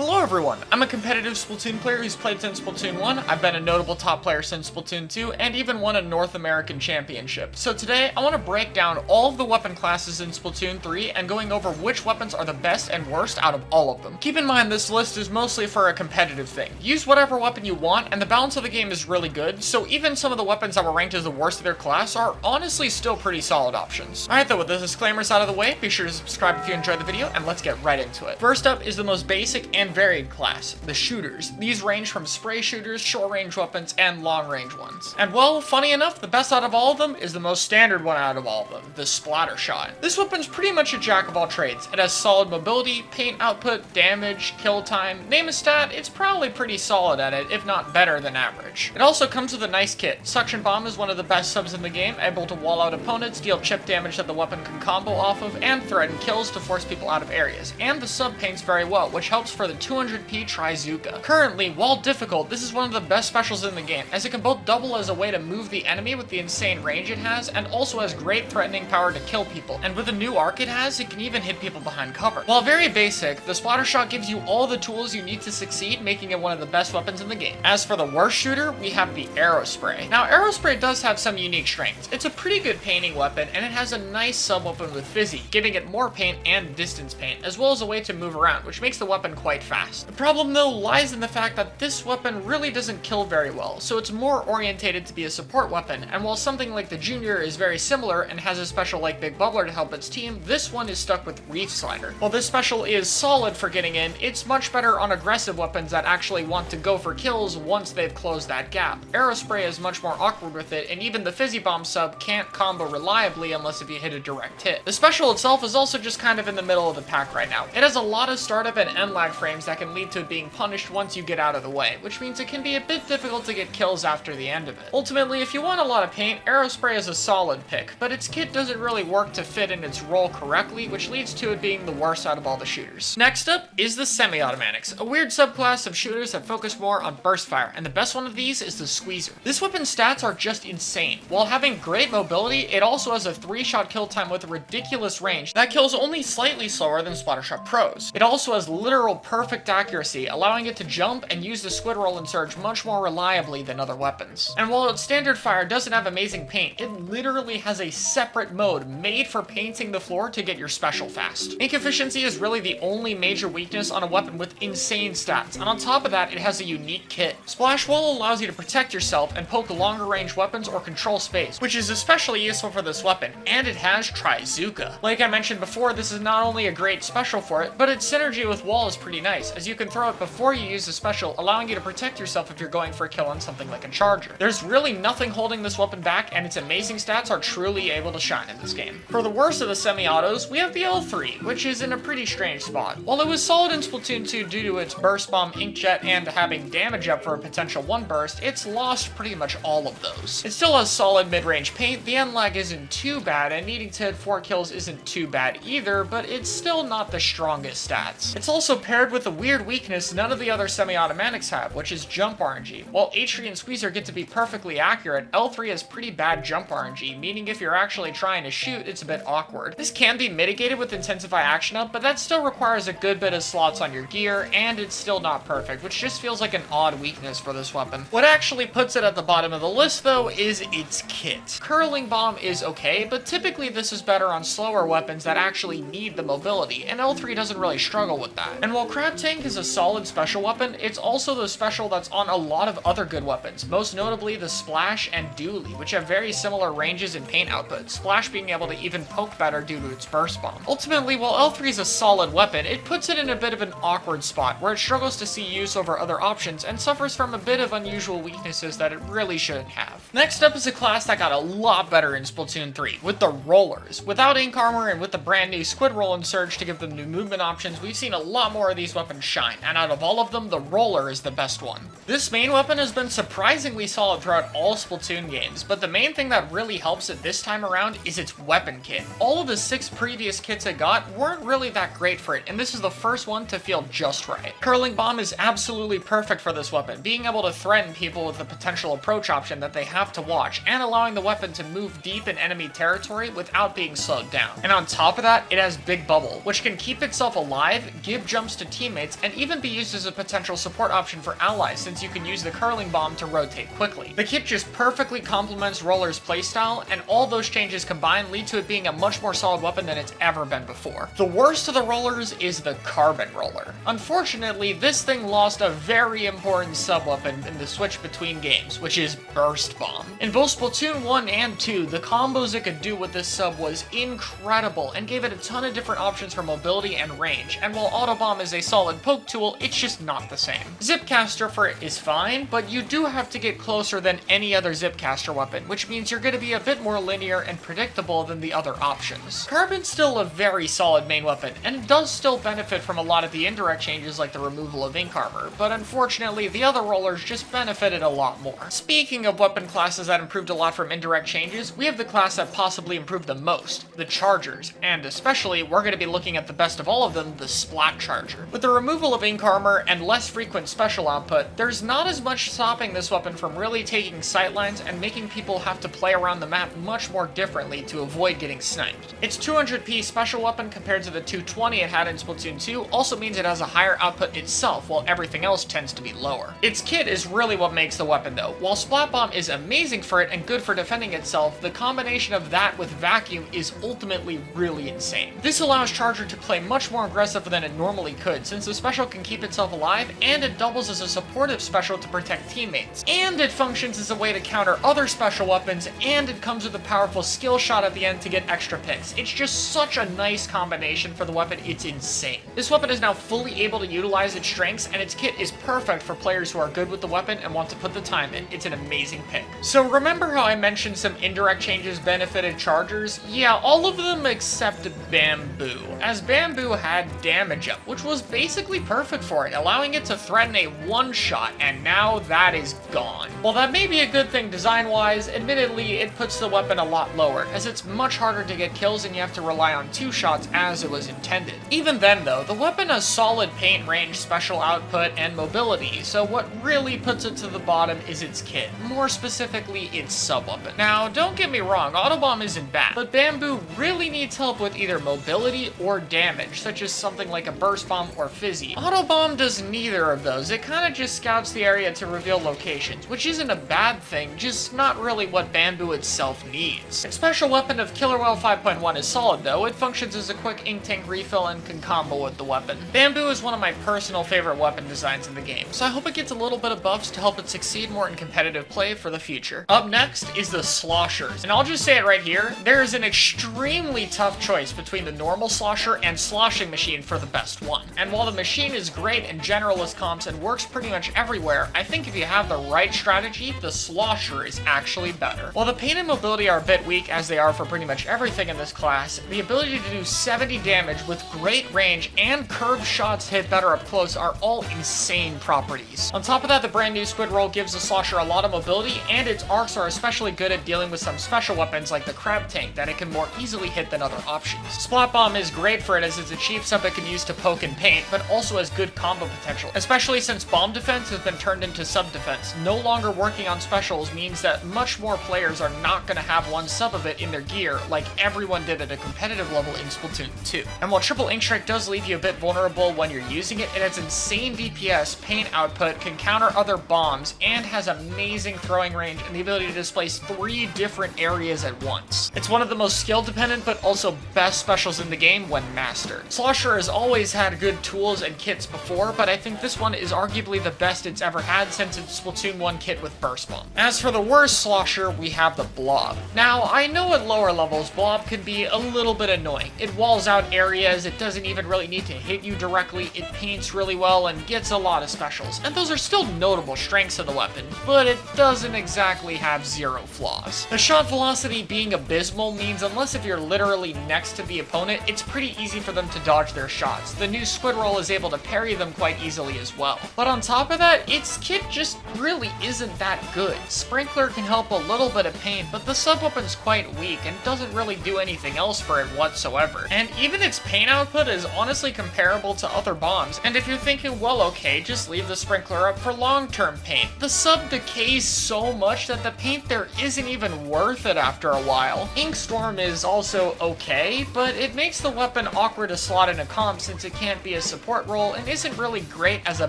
Hello everyone, I'm a competitive Splatoon player who's played since Splatoon 1, I've been a notable top player since Splatoon 2, and even won a North American championship. So today, I want to break down all of the weapon classes in Splatoon 3 and going over which weapons are the best and worst out of all of them. Keep in mind this list is mostly for a competitive thing. Use whatever weapon you want, and the balance of the game is really good, so even some of the weapons that were ranked as the worst of their class are honestly still pretty solid options. Alright though, with the disclaimers out of the way, be sure to subscribe if you enjoyed the video, and let's get right into it. First up is the most basic and varied class, the shooters. These range from spray shooters, short-range weapons, and long-range ones. And well, funny enough, the best out of all of them is the most standard one out of all of them, the splatter shot. This weapon's pretty much a jack of all trades. It has solid mobility, paint output, damage, kill time. Name a stat, it's probably pretty solid at it, if not better than average. It also comes with a nice kit. Suction Bomb is one of the best subs in the game, able to wall out opponents, deal chip damage that the weapon can combo off of, and threaten kills to force people out of areas. And the sub paints very well, which helps for the 200p Trizooka. Currently, while difficult, this is one of the best specials in the game, as it can both double as a way to move the enemy with the insane range it has, and also has great threatening power to kill people. And with the new arc it has, it can even hit people behind cover. While very basic, the splatter shot gives you all the tools you need to succeed, making it one of the best weapons in the game. As for the worst shooter, we have the arrow spray. Now, arrow spray does have some unique strengths. It's a pretty good painting weapon, and it has a nice sub weapon with fizzy, giving it more paint and distance paint, as well as a way to move around, which makes the weapon quite fast. The problem though lies in the fact that this weapon really doesn't kill very well, so it's more orientated to be a support weapon, and while something like the Junior is very similar and has a special like Big Bubbler to help its team, this one is stuck with Reef Slider. While this special is solid for getting in, it's much better on aggressive weapons that actually want to go for kills once they've closed that gap. Arrow Spray is much more awkward with it, and even the Fizzy Bomb sub can't combo reliably unless if you hit a direct hit. The special itself is also just kind of in the middle of the pack right now. It has a lot of startup and end lag frames that can lead to it being punished once you get out of the way, which means it can be a bit difficult to get kills after the end of it. Ultimately, if you want a lot of paint, Arrow Spray is a solid pick, but its kit doesn't really work to fit in its role correctly, which leads to it being the worst out of all the shooters. Next up is the semi-automatics, a weird subclass of shooters that focus more on burst fire, and the best one of these is the Squeezer. This weapon's stats are just insane. While having great mobility, it also has a 3-shot kill time with a ridiculous range that kills only slightly slower than Splattershot Pros. It also has literal perfect accuracy, allowing it to jump and use the squid roll and surge much more reliably than other weapons. And while its standard fire doesn't have amazing paint, it literally has a separate mode made for painting the floor to get your special fast. Ink efficiency is really the only major weakness on a weapon with insane stats, and on top of that, it has a unique kit. Splash Wall allows you to protect yourself and poke longer range weapons or control space, which is especially useful for this weapon, and it has Trizooka. Like I mentioned before, this is not only a great special for it, but its synergy with Wall is pretty nice, as you can throw it before you use the special, allowing you to protect yourself if you're going for a kill on something like a charger. There's really nothing holding this weapon back, and its amazing stats are truly able to shine in this game. For the worst of the semi-autos, we have the L3, which is in a pretty strange spot. While it was solid in Splatoon 2 due to its burst bomb, inkjet, and having damage up for a potential 1 burst, it's lost pretty much all of those. It still has solid mid-range paint, the end lag isn't too bad, and needing to hit 4 kills isn't too bad either, but it's still not the strongest stats. It's also paired with a weird weakness none of the other semi-automatics have, which is jump RNG. While H3 and Squeezer get to be perfectly accurate, L3 has pretty bad jump RNG, meaning if you're actually trying to shoot, it's a bit awkward. This can be mitigated with Intensify Action Up, but that still requires a good bit of slots on your gear, and it's still not perfect, which just feels like an odd weakness for this weapon. What actually puts it at the bottom of the list, though, is its kit. Curling Bomb is okay, but typically this is better on slower weapons that actually need the mobility, and L3 doesn't really struggle with that. And while Crab Tank is a solid special weapon, it's also the special that's on a lot of other good weapons, most notably the Splash and Dualie, which have very similar ranges and paint output, Splash being able to even poke better due to its burst bomb. Ultimately, while L3 is a solid weapon, it puts it in a bit of an awkward spot, where it struggles to see use over other options and suffers from a bit of unusual weaknesses that it really shouldn't have. Next up is a class that got a lot better in Splatoon 3, with the Rollers. Without ink armor and with the brand new squid roll and surge to give them new movement options, we've seen a lot more of these weapons shine, and out of all of them, the Roller is the best one. This main weapon has been surprisingly solid throughout all Splatoon games, but the main thing that really helps it this time around is its weapon kit. All of the 6 previous kits it got weren't really that great for it, and this is the first one to feel just right. Curling Bomb is absolutely perfect for this weapon, being able to threaten people with the potential approach option that they have to watch, and allowing the weapon to move deep in enemy territory without being slowed down. And on top of that, it has Big Bubble, which can keep itself alive, give jumps to teammates, teammates, and even be used as a potential support option for allies since you can use the curling bomb to rotate quickly. The kit just perfectly complements Roller's playstyle, and all those changes combined lead to it being a much more solid weapon than it's ever been before. The worst of the Rollers is the Carbon Roller. Unfortunately, this thing lost a very important sub-weapon in the switch between games, which is Burst Bomb. In both Splatoon 1 and 2, the combos it could do with this sub was incredible and gave it a ton of different options for mobility and range, and while Auto Bomb is a solid poke tool, it's just not the same. Zipcaster for it is fine, but you do have to get closer than any other Zipcaster weapon, which means you're going to be a bit more linear and predictable than the other options. Carbon's still a very solid main weapon, and it does still benefit from a lot of the indirect changes like the removal of ink armor, but unfortunately the other rollers just benefited a lot more. Speaking of weapon classes that improved a lot from indirect changes, we have the class that possibly improved the most, the Chargers, and especially we're going to be looking at the best of all of them, the Splat Charger. With the removal of ink armor and less frequent special output, there's not as much stopping this weapon from really taking sightlines and making people have to play around the map much more differently to avoid getting sniped. Its 200p special weapon compared to the 220 it had in Splatoon 2 also means it has a higher output itself, while everything else tends to be lower. Its kit is really what makes the weapon though. While Splat Bomb is amazing for it and good for defending itself, the combination of that with Vacuum is ultimately really insane. This allows Charger to play much more aggressive than it normally could, since the special can keep itself alive, and it doubles as a supportive special to protect teammates. And it functions as a way to counter other special weapons, and it comes with a powerful skill shot at the end to get extra picks. It's just such a nice combination for the weapon, it's insane. This weapon is now fully able to utilize its strengths, and its kit is perfect for players who are good with the weapon and want to put the time in. It's an amazing pick. So remember how I mentioned some indirect changes benefited Chargers? Yeah, all of them except Bamboo, as Bamboo had damage up, which was basically perfect for it, allowing it to threaten a one-shot, and now that is gone. While that may be a good thing design-wise, admittedly, it puts the weapon a lot lower, as it's much harder to get kills and you have to rely on two shots as it was intended. Even then though, the weapon has solid paint range, special output, and mobility, so what really puts it to the bottom is its kit, more specifically its sub-weapon. Now, don't get me wrong, Auto Bomb isn't bad, but Bamboo really needs help with either mobility or damage, such as something like a Burst Bomb or Fizzy. Auto Bomb does neither of those, it kinda just scouts the area to reveal locations, which isn't a bad thing, just not really what Bamboo itself needs. Its special weapon of Killer Whale 5.1 is solid though, it functions as a quick ink tank refill and can combo with the weapon. Bamboo is one of my personal favorite weapon designs in the game, so I hope it gets a little bit of buffs to help it succeed more in competitive play for the future. Up next is the Sloshers, and I'll just say it right here, there is an extremely tough choice between the normal Slosher and Sloshing Machine for the best one. And while the machine is great in generalist comps and works pretty much everywhere, I think if you have the right strategy, the Slosher is actually better. While the pain and mobility are a bit weak, as they are for pretty much everything in this class, the ability to do 70 damage with great range and curved shots hit better up close are all insane properties. On top of that, the brand new Squid Roll gives the Slosher a lot of mobility, and its arcs are especially good at dealing with some special weapons like the Crab Tank that it can more easily hit than other options. Splat Bomb is great for it as it's a cheap sub it can use to poke and paint, but also has good combo potential, especially since Bomb Defense has been turned into Sub Defense. No longer working on specials means that much more players are not going to have one sub of it in their gear like everyone did at a competitive level in Splatoon 2. And while Triple Ink Strike does leave you a bit vulnerable when you're using it, it has insane DPS, paint output, can counter other bombs, and has amazing throwing range and the ability to displace 3 different areas at once. It's one of the most skill dependent but also best specials in the game when mastered. Slosher has always had good tools and kits before, but I think this one is arguably the best it's ever had since its Splatoon 1 kit with Burst Bomb. As for the worst Slosher, we have the Blob. Now, I know at lower levels, Blob can be a little bit annoying. It walls out areas, it doesn't even really need to hit you directly, it paints really well, and gets a lot of specials. And those are still notable strengths of the weapon, but it doesn't exactly have zero flaws. The shot velocity being abysmal means unless if you're literally next to the opponent, it's pretty easy for them to dodge their shots. The new Squid Roll is able to parry them quite easily as well. But on top of that, its kit just really isn't that good. Sprinkler can help a little bit of paint, but the sub-weapon's quite weak and doesn't really do anything else for it whatsoever. And even its paint output is honestly comparable to other bombs, and if you're thinking, well okay, just leave the Sprinkler up for long-term paint, the sub decays so much that the paint there isn't even worth it after a while. Inkstorm is also okay, but it makes the weapon awkward to slot in a comp since it can't be a support support role and isn't really great as a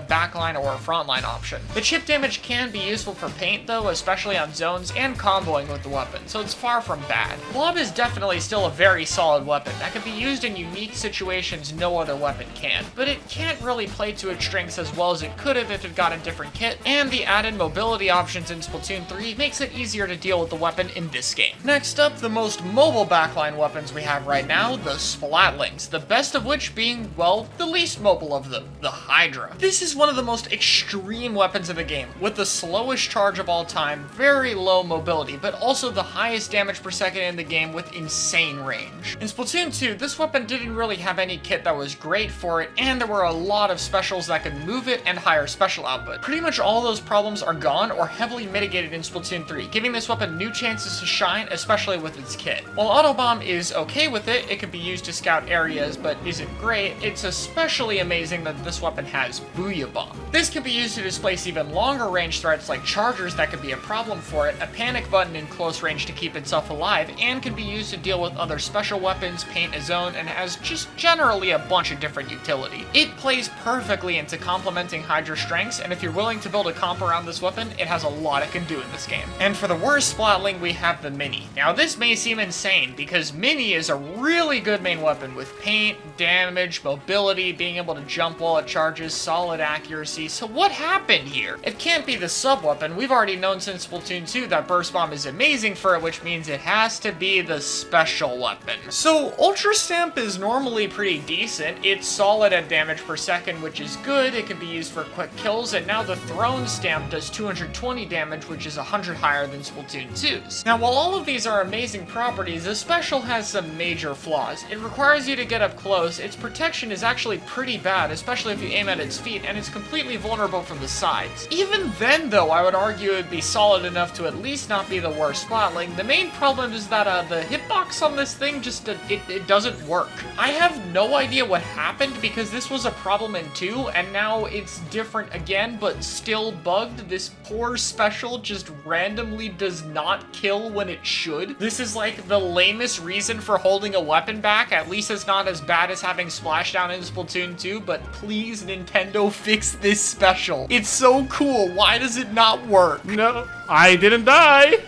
backline or a frontline option. The chip damage can be useful for paint though, especially on zones and comboing with the weapon, so it's far from bad. Blob is definitely still a very solid weapon that can be used in unique situations no other weapon can, but it can't really play to its strengths as well as it could have if it got a different kit, and the added mobility options in Splatoon 3 makes it easier to deal with the weapon in this game. Next up, the most mobile backline weapons we have right now, the Splatlings, the best of which being, well, the least mobile of them, the Hydra. This is one of the most extreme weapons in the game, with the slowest charge of all time, very low mobility, but also the highest damage per second in the game with insane range. In Splatoon 2, this weapon didn't really have any kit that was great for it, and there were a lot of specials that could move it and higher special output. Pretty much all those problems are gone or heavily mitigated in Splatoon 3, giving this weapon new chances to shine, especially with its kit. While Autobomb is okay with it, it can be used to scout areas but isn't great, it's especially amazing that this weapon has Booyah Bomb. This can be used to displace even longer range threats like chargers that could be a problem for it, a panic button in close range to keep itself alive, and can be used to deal with other special weapons, paint a zone, and has just generally a bunch of different utility. It plays perfectly into complementing Hydra's strengths, and if you're willing to build a comp around this weapon, it has a lot it can do in this game. And for the worst Splatling, we have the Mini. Now this may seem insane, because Mini is a really good main weapon with paint, damage, mobility, being able to jump while it charges, solid accuracy, so what happened here? It can't be the sub-weapon. We've already known since Splatoon 2 that Burst Bomb is amazing for it, which means it has to be the special weapon. So Ultra Stamp is normally pretty decent. It's solid at damage per second, which is good. It can be used for quick kills, and now the Throne Stamp does 220 damage, which is 100 higher than Splatoon 2's. Now, while all of these are amazing properties, the special has some major flaws. It requires you to get up close, its protection is actually pretty bad, especially if you aim at its feet, and it's completely vulnerable from the sides. Even then, though, I would argue it would be solid enough to at least not be the worst Splatling. The main problem is that the hitbox on this thing just, it doesn't work. I have no idea what happened because this was a problem in 2, and now it's different again, but still bugged. This poor special just randomly does not kill when it should. This is like the lamest reason for holding a weapon back. At least it's not as bad as having Splashdown in Splatoon 2, but please, Nintendo, fix this special. It's so cool. Why does it not work? No, I didn't die.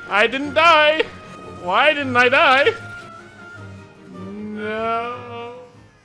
I didn't die. Why didn't I die? No.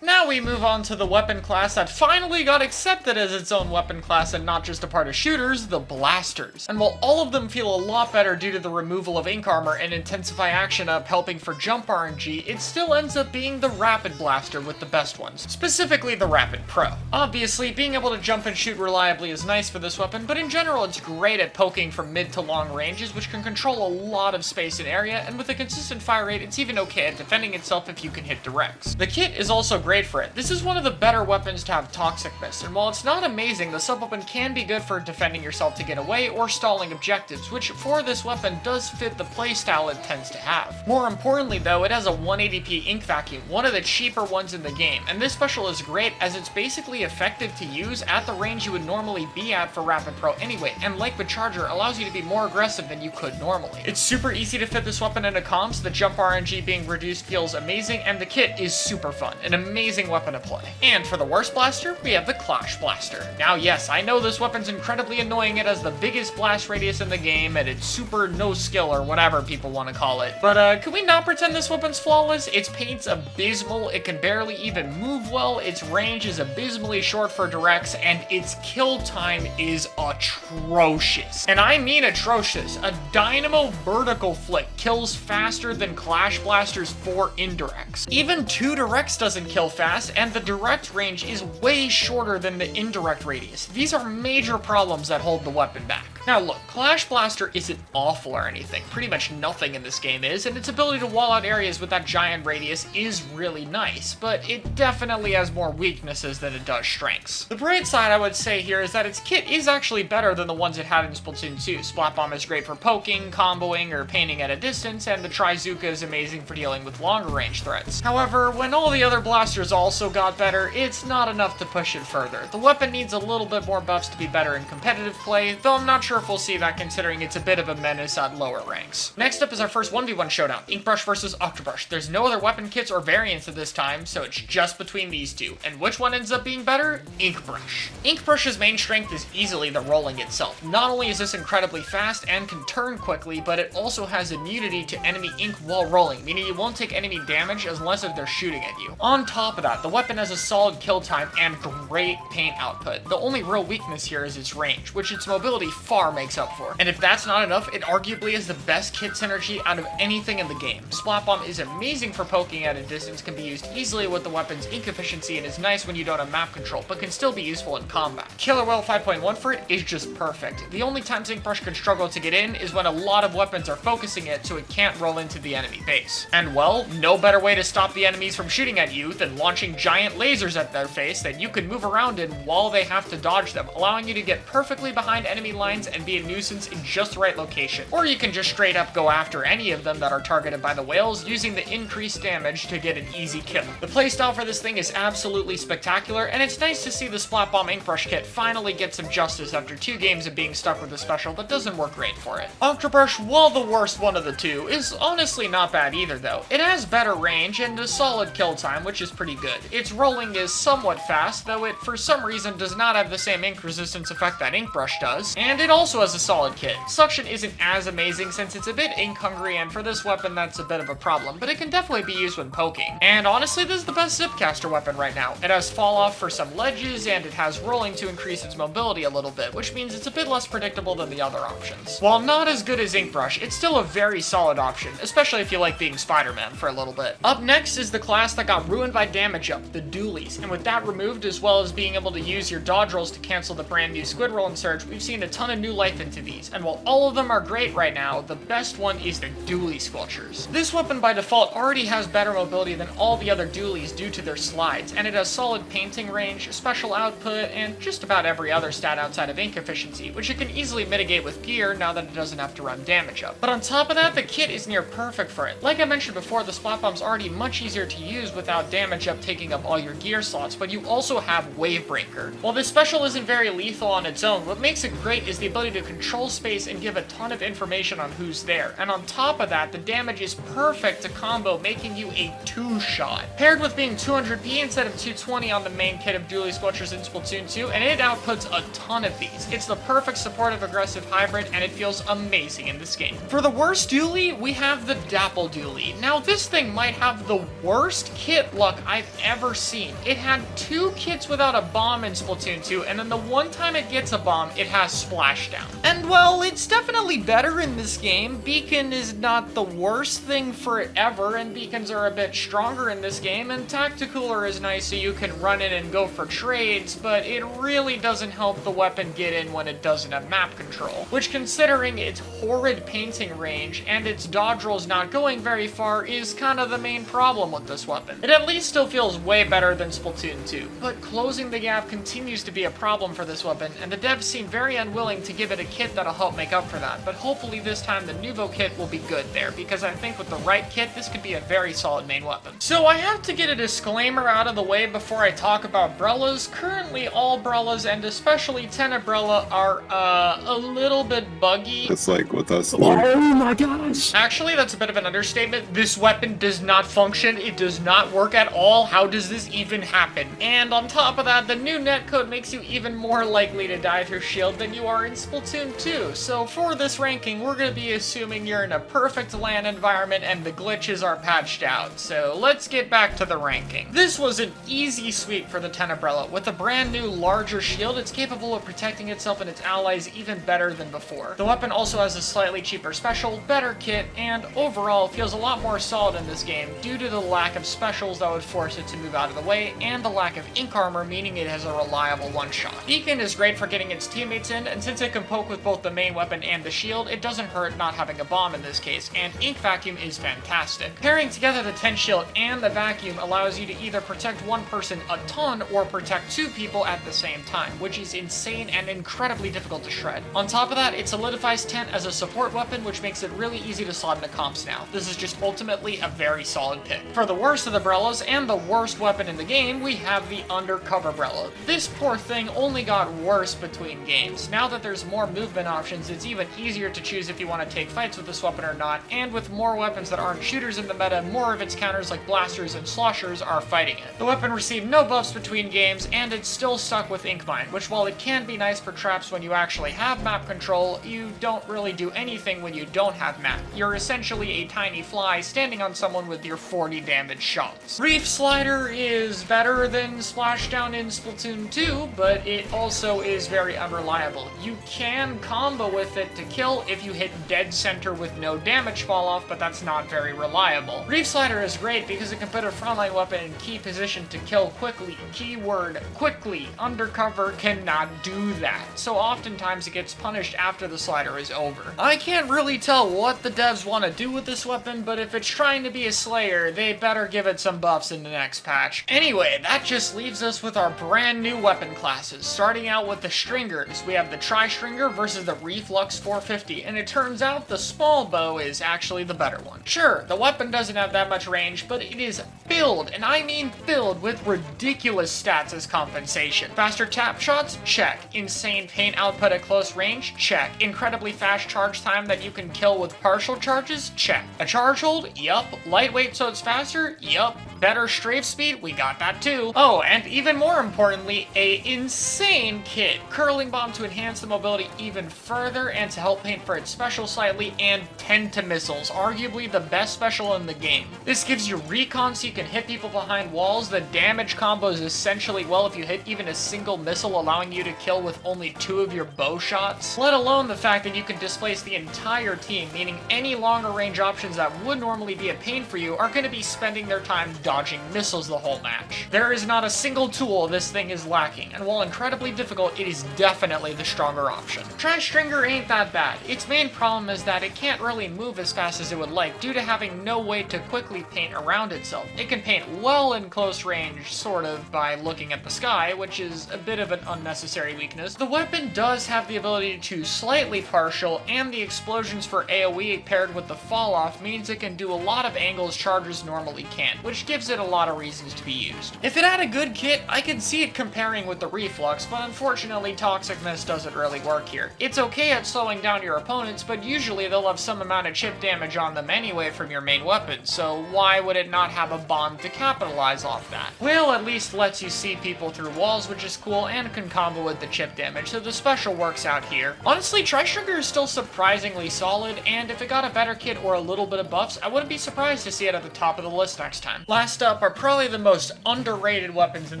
Now we move on to the weapon class that finally got accepted as its own weapon class and not just a part of shooters, the blasters. And while all of them feel a lot better due to the removal of ink armor and intensify action up helping for jump RNG, it still ends up being the rapid blaster with the best ones, specifically the Rapid Pro. Obviously, being able to jump and shoot reliably is nice for this weapon, but in general it's great at poking from mid to long ranges, which can control a lot of space and area, and with a consistent fire rate, it's even okay at defending itself if you can hit directs. The kit is also great for it. This is one of the better weapons to have Toxic Mist, and while it's not amazing, the sub-weapon can be good for defending yourself to get away or stalling objectives, which for this weapon does fit the playstyle it tends to have. More importantly though, it has a 180p ink vacuum, one of the cheaper ones in the game, and this special is great as it's basically effective to use at the range you would normally be at for Rapid Pro anyway, and like with Charger, allows you to be more aggressive than you could normally. It's super easy to fit this weapon into comps, the jump RNG being reduced feels amazing, and the kit is super fun, an amazing weapon to play. And for the worst blaster, we have the Clash Blaster. Now yes, I know this weapon's incredibly annoying. It has the biggest blast radius in the game, and it's super no skill or whatever people want to call it. But can we not pretend this weapon's flawless? Its paint's abysmal, it can barely even move well, its range is abysmally short for directs, and its kill time is atrocious. And I mean atrocious. A Dynamo vertical flick kills faster than Clash Blaster's 4 indirects. Even 2 directs doesn't kill fast, and the direct range is way shorter than the indirect radius. These are major problems that hold the weapon back. Now look, Clash Blaster isn't awful or anything. Pretty much nothing in this game is, and its ability to wall out areas with that giant radius is really nice, but it definitely has more weaknesses than it does strengths. The bright side I would say here is that its kit is actually better than the ones it had in Splatoon 2. Splat Bomb is great for poking, comboing, or painting at a distance, and the Trizooka is amazing for dealing with longer range threats. However, when all the other blasters has also got better, it's not enough to push it further. The weapon needs a little bit more buffs to be better in competitive play, though I'm not sure if we'll see that considering it's a bit of a menace at lower ranks. Next up is our first 1v1 showdown, Inkbrush versus Octobrush. There's no other weapon kits or variants at this time, so it's just between these two. And which one ends up being better? Inkbrush. Inkbrush's main strength is easily the rolling itself. Not only is this incredibly fast and can turn quickly, but it also has immunity to enemy ink while rolling, meaning you won't take enemy damage unless if they're shooting at you. On top of that, the weapon has a solid kill time and great paint output. The only real weakness here is its range, which its mobility far makes up for. And if that's not enough, it arguably is the best kit synergy out of anything in the game. Splat Bomb is amazing for poking at a distance, can be used easily with the weapon's ink efficiency, and is nice when you don't have map control, but can still be useful in combat. Killer Whale 5.1 for it is just perfect. The only times Inkbrush can struggle to get in is when a lot of weapons are focusing it so it can't roll into the enemy base. And well, no better way to stop the enemies from shooting at you than launching giant lasers at their face that you can move around in while they have to dodge them, allowing you to get perfectly behind enemy lines and be a nuisance in just the right location. Or you can just straight up go after any of them that are targeted by the whales, using the increased damage to get an easy kill. The playstyle for this thing is absolutely spectacular, and it's nice to see the Splat Bomb Inkbrush kit finally get some justice after 2 games of being stuck with a special that doesn't work great for it. Octobrush, while the worst one of the two, is honestly not bad either though. It has better range and a solid kill time, which is pretty good. Its rolling is somewhat fast, though it for some reason does not have the same ink resistance effect that Inkbrush does, and it also has a solid kit. Suction isn't as amazing since it's a bit ink hungry, and for this weapon that's a bit of a problem, but it can definitely be used when poking. And honestly, this is the best zipcaster weapon right now. It has fall off for some ledges, and it has rolling to increase its mobility a little bit, which means it's a bit less predictable than the other options. While not as good as Inkbrush, it's still a very solid option, especially if you like being Spider-Man for a little bit. Up next is the class that got ruined by damage up, the Dualies, and with that removed, as well as being able to use your dodge rolls to cancel the brand new Squid Roll and Surge, we've seen a ton of new life into these, and while all of them are great right now, the best one is the Dualie Squelchers. This weapon by default already has better mobility than all the other Dualies due to their slides, and it has solid painting range, special output, and just about every other stat outside of ink efficiency, which it can easily mitigate with gear now that it doesn't have to run damage up. But on top of that, the kit is near perfect for it. Like I mentioned before, the Splat Bomb's already much easier to use without damage up taking up all your gear slots, but you also have Wavebreaker. While this special isn't very lethal on its own, what makes it great is the ability to control space and give a ton of information on who's there. And on top of that, the damage is perfect to combo, making you a 2-shot. Paired with being 200p instead of 220 on the main kit of Dualie Squelchers in Splatoon 2, and it outputs a ton of these. It's the perfect supportive aggressive hybrid, and it feels amazing in this game. For the worst Dualie, we have the Dapple Dualie. Now this thing might have the worst kit luck I've ever seen. It had 2 kits without a bomb in Splatoon 2, and then the one time it gets a bomb, it has Splashdown. And well, it's definitely better in this game. Beacon is not the worst thing for it ever, and beacons are a bit stronger in this game, and Tacticooler is nice so you can run in and go for trades, but it really doesn't help the weapon get in when it doesn't have map control, which considering its horrid painting range and its dodge rolls not going very far is kind of the main problem with this weapon. It at least still feels way better than Splatoon 2, but closing the gap continues to be a problem for this weapon, and the devs seem very unwilling to give it a kit that'll help make up for that, but hopefully this time the Nuvo kit will be good there, because I think with the right kit, this could be a very solid main weapon. So I have to get a disclaimer out of the way before I talk about Brellas. Currently, all Brellas, and especially Tenebrella, are a little bit buggy. It's like with us. Oh my gosh! Actually, that's a bit of an understatement. This weapon does not function. It does not work at all. How does this even happen? And on top of that, the new netcode makes you even more likely to die through shield than you are in Splatoon 2. So for this ranking, we're going to be assuming you're in a perfect LAN environment and the glitches are patched out. So let's get back to the ranking. This was an easy sweep for the Tenebrella. With a brand new, larger shield, it's capable of protecting itself and its allies even better than before. The weapon also has a slightly cheaper special, better kit, and overall feels a lot more solid in this game due to the lack of specials that would force it to move out of the way, and the lack of ink armor, meaning it has a reliable one-shot. Beacon is great for getting its teammates in, and since it can poke with both the main weapon and the shield, it doesn't hurt not having a bomb in this case, and Ink Vacuum is fantastic. Pairing together the 10 shield and the vacuum allows you to either protect one person a ton or protect 2 people at the same time, which is insane and incredibly difficult to shred. On top of that, it solidifies Tent as a support weapon, which makes it really easy to slot into comps now. This is just ultimately a very solid pick. For the worst of the Brellas and the worst weapon in the game, we have the Undercover Brella. This poor thing only got worse between games. Now that there's more movement options, it's even easier to choose if you want to take fights with this weapon or not, and with more weapons that aren't shooters in the meta, more of its counters like blasters and sloshers are fighting it. The weapon received no buffs between games, and it's still stuck with Ink Mine, which while it can be nice for traps when you actually have map control, you don't really do anything when you don't have map. You're essentially a tiny fly standing on someone with your 40 damage shots. Reef Slider is better than Splashdown in Splatoon 2, but it also is very unreliable. You can combo with it to kill if you hit dead center with no damage fall off, but that's not very reliable. Reef Slider is great because it can put a frontline weapon in key position to kill quickly. Keyword, quickly. Undercover cannot do that, so oftentimes it gets punished after the slider is over. I can't really tell what the devs want to do with this weapon, but if it's trying to be a slayer, they better give it some buffs in the next patch. Anyway, that just leaves us with our brand new weapon classes. Starting out with the Stringers, we have the Tri-Stringer versus the Reflux 450, and it turns out the small bow is actually the better one. Sure, the weapon doesn't have that much range, but it is filled, and I mean filled, with ridiculous stats as compensation. Faster tap shots? Check. Insane paint output at close range? Check. Incredibly fast charge time that you can kill with partial charges? Check. A charge hold? Yup. Lightweight so it's faster? Yup. Better strafe speed? We got that too. Oh, and even more importantly, a insane kit. Curling Bomb to enhance the mobility even further and to help paint for its special slightly, and Tenta Missiles, arguably the best special in the game. This gives you recon so you can hit people behind walls. The damage combo is essentially, well, if you hit even a single missile, allowing you to kill with only 2 of your bow shots. Let alone the fact that you can displace the entire team, meaning any longer range options that would normally be a pain for you are going to be spending their time dodging missiles the whole match. There is not a single tool this thing is lacking, and while incredibly difficult, it is definitely the stronger option. Tri-Stringer ain't that bad. Its main problem is that it can't really move as fast as it would like due to having no way to quickly paint around itself. It can paint well in close range, sort of, by looking at the sky, which is a bit of an unnecessary weakness. The weapon does have the ability to slightly partial, and the explosions for AoE paired with the fall off means it can do a lot of angles chargers normally can't, which gives it a lot of reasons to be used. If it had a good kit, I could see it comparing with the Reflux, but unfortunately Toxicness doesn't really work here. It's okay at slowing down your opponents, but usually they'll have some amount of chip damage on them anyway from your main weapon, so why would it not have a bomb to capitalize off that? Will at least lets you see people through walls, which is cool, and can combo with the chip damage, so the special works out here. Honestly, Tri-Stringer is still surprisingly solid, and if it got a better kit or a little bit of buffs, I wouldn't be surprised to see it at the top of the list next time. Last up are probably the most underrated weapons in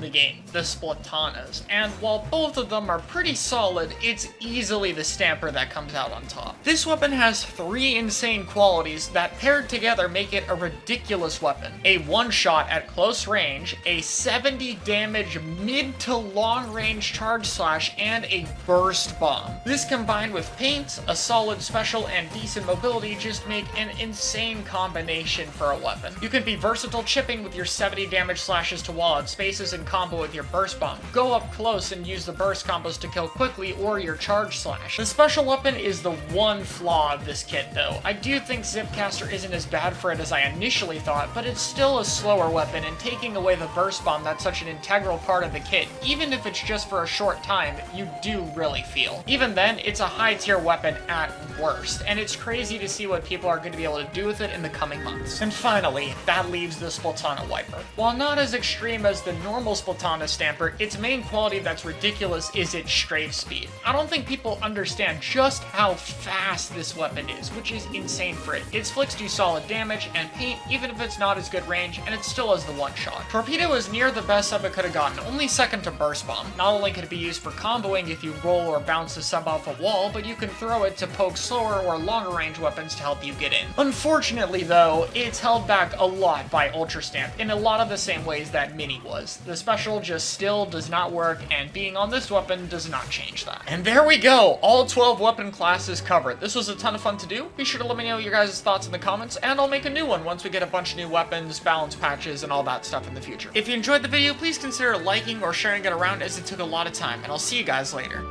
the game, the Splatanas, and while both of them are pretty solid, it's easily the Stamper that comes out on top. This weapon has 3 insane qualities that paired together make it a ridiculous weapon. A one-shot at close range, a 70 damage mid to long range charge slash, and a burst bomb. This combined with paint, a solid special, and decent mobility just make an insane combination for a weapon. You can be versatile chipping with your 70 damage slashes to wall out spaces and combo with your burst bomb. Go up close and use the burst combos to kill quickly or your charge slash. The special weapon is the one flaw of this kit though. I do think Zipcaster isn't as bad for it as I initially thought, but it's still a slower weapon, and taking away the burst bomb that's such an integral part of the kit, even if it's just for a short time, you do really feel. Even then, it's a high tier weapon at worst, and it's crazy to see what people are going to be able to do with it in the coming months. And finally, that leaves the Splatana Wiper. While not as extreme as the normal Splatana Stamper, its main quality that's ridiculous is its strafe speed. I don't think people understand just how fast this weapon is, which is insane for it. Its flicks do solid damage and paint, even if it's not as good range, and it still has the one shot. Torpedo is near the best sub it could have gotten, only second to Burst Bomb. Not only could it be used for comboing if you roll or bounce the sub off a wall, but you can throw it to poke slower or longer range weapons to help you get in. Unfortunately though, it's held back a lot by Ultra Stamp in a lot of the same ways that Mini was. The special just still does not work, and being on this weapon does not change that. And there we go, all 12 weapon classes covered. This was a ton of fun to do. Be sure to let me know your guys' thoughts in the comments, and I'll make a new one once we get a bunch of new weapons, balance patches, and all that stuff in the future. If you enjoyed the video, please consider liking or sharing it around, as it took a lot of time, and I'll see you guys later.